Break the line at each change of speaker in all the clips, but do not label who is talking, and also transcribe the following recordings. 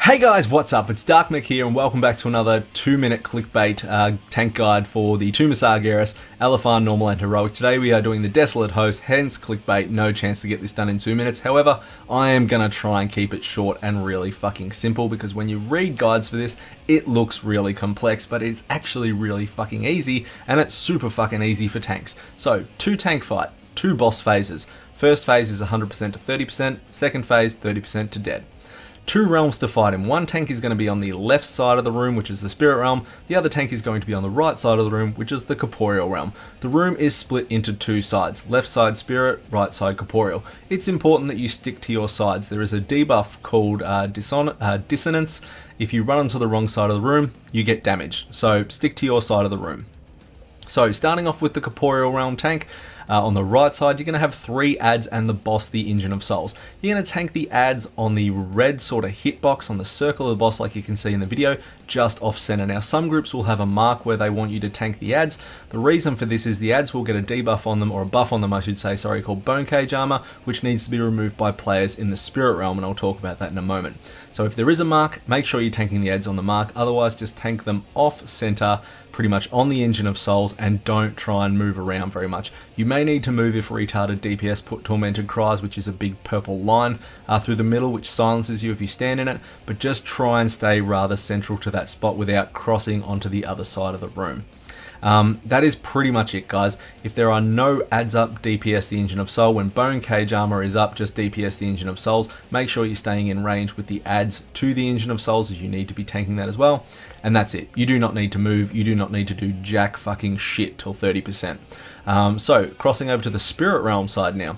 Hey guys, what's up? It's Darkmech here and welcome back to another 2-minute clickbait tank guide for the Tumasargeras, LFR normal and heroic. Today we are doing the Desolate host, hence clickbait, no chance to get this done in 2 minutes. However, I am going to try and keep it short and really fucking simple because when you read guides for this, it looks really complex, but it's actually really fucking easy and it's super fucking easy for tanks. So, 2 tank fight, 2 boss phases. First phase is 100% to 30%, second phase 30% to dead. 2 realms to fight in. One tank is going to be on the left side of the room, which is the spirit realm. The other tank is going to be on the right side of the room, which is the corporeal realm. The room is split into 2 sides. Left side spirit, right side corporeal. It's important that you stick to your sides. There is a debuff called dissonance. If you run onto the wrong side of the room, you get damaged. So stick to your side of the room. So starting off with the corporeal realm tank, on the right side, you're going to have 3 adds and the boss, the Engine of Souls. You're going to tank the adds on the red sort of hitbox on the circle of the boss like you can see in the video, just off center. Now some groups will have a mark where they want you to tank the adds. The reason for this is the adds will get a debuff on them, or a buff on them I should say, sorry, called Bone Cage Armor, which needs to be removed by players in the Spirit Realm, and I'll talk about that in a moment. So if there is a mark, make sure you're tanking the adds on the mark, otherwise just tank them off center, pretty much on the Engine of Souls, and don't try and move around very much. You may need to move if retarded DPS put Tormented Cries, which is a big purple line through the middle, which silences you if you stand in it, but just try and stay rather central to that spot without crossing onto the other side of the room. That is pretty much it, guys. If there are no adds up, DPS the Engine of Soul. When Bone Cage Armor is up, just DPS the Engine of Souls. Make sure you're staying in range with the adds to the Engine of Souls, as you need to be tanking that as well. And that's it. You do not need to move. You do not need to do jack fucking shit till 30%. So crossing over to the Spirit Realm side now.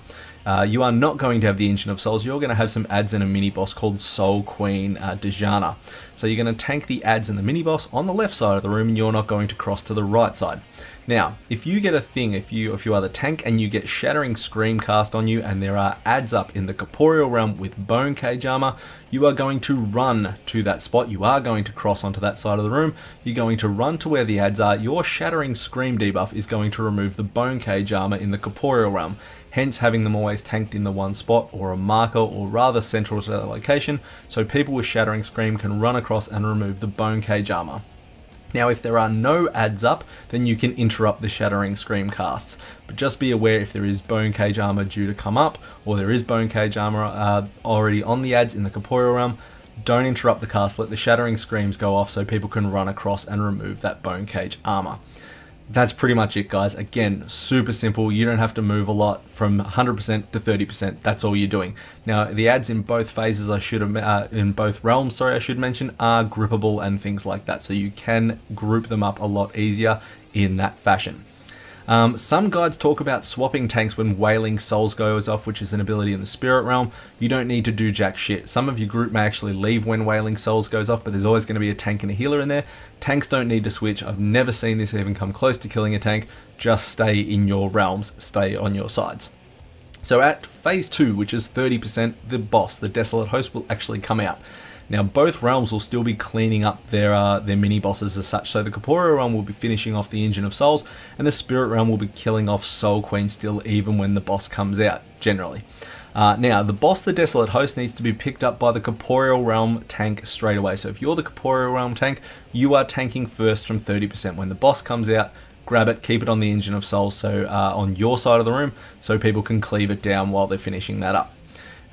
You are not going to have the Engine of Souls. You're going to have some adds and a mini boss called Soul Queen Dejana. So you're going to tank the adds and the mini boss on the left side of the room, and you're not going to cross to the right side. Now, if you get a thing, if you are the tank and you get Shattering Scream cast on you, and there are adds up in the corporeal realm with Bone Cage Armor, you are going to run to that spot. You are going to cross onto that side of the room. You're going to run to where the adds are. Your Shattering Scream debuff is going to remove the Bone Cage Armor in the corporeal realm. Hence having them always tanked in the one spot or a marker, or rather central to that location, so people with Shattering Scream can run across and remove the Bone Cage Armor. Now if there are no adds up, then you can interrupt the Shattering Scream casts, but just be aware if there is Bone Cage Armor due to come up, or there is Bone Cage Armor already on the adds in the corporeal realm, don't interrupt the cast, let the Shattering Screams go off so people can run across and remove that Bone Cage Armor. That's pretty much it, guys. Again, super simple. You don't have to move a lot from 100% to 30%. That's all you're doing. Now, the adds in both phases, in both realms, sorry, I should mention, are grippable and things like that. So you can group them up a lot easier in that fashion. Some guides talk about swapping tanks when Wailing Souls goes off, which is an ability in the Spirit Realm. You don't need to do jack shit. Some of your group may actually leave when Wailing Souls goes off, but there's always going to be a tank and a healer in there. Tanks don't need to switch. I've never seen this even come close to killing a tank. Just stay in your realms, stay on your sides. So at phase 2, which is 30%, the boss, the Desolate host, will actually come out. Now both realms will still be cleaning up their mini bosses as such, so the corporeal realm will be finishing off the Engine of Souls, and the Spirit Realm will be killing off Soul Queen still, even when the boss comes out, generally. Now the boss, the Desolate host, needs to be picked up by the corporeal realm tank straight away. So if you're the corporeal realm tank, you are tanking first from 30%. When the boss comes out, grab it, keep it on the Engine of Souls, so on your side of the room, so people can cleave it down while they're finishing that up.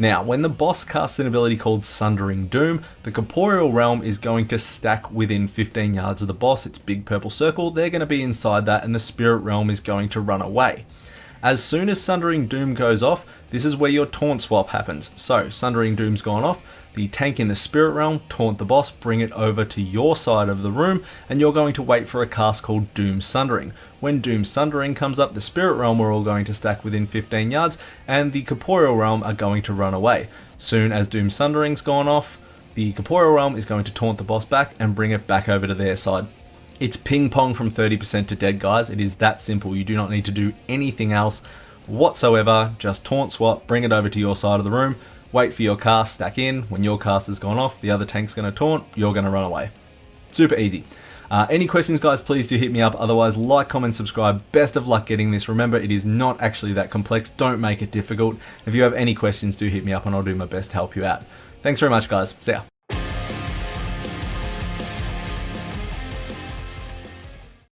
Now, when the boss casts an ability called Sundering Doom, the corporeal realm is going to stack within 15 yards of the boss. It's big purple circle. They're going to be inside that, and the Spirit Realm is going to run away. As soon as Sundering Doom goes off, this is where your taunt swap happens. So, Sundering Doom's gone off, the tank in the Spirit Realm, taunt the boss, bring it over to your side of the room, and you're going to wait for a cast called Doom Sundering. When Doom Sundering comes up, the Spirit Realm are all going to stack within 15 yards, and the Corporeal Realm are going to run away. Soon as Doom Sundering's gone off, the Corporeal Realm is going to taunt the boss back and bring it back over to their side. It's ping pong from 30% to dead, guys. It is that simple. You do not need to do anything else whatsoever. Just taunt swap, bring it over to your side of the room, wait for your cast, stack in. When your cast has gone off, the other tank's going to taunt, you're going to run away. Super easy. Any questions, guys, please do hit me up. Otherwise, like, comment, subscribe. Best of luck getting this. Remember, it is not actually that complex. Don't make it difficult. If you have any questions, do hit me up and I'll do my best to help you out. Thanks very much, guys. See ya.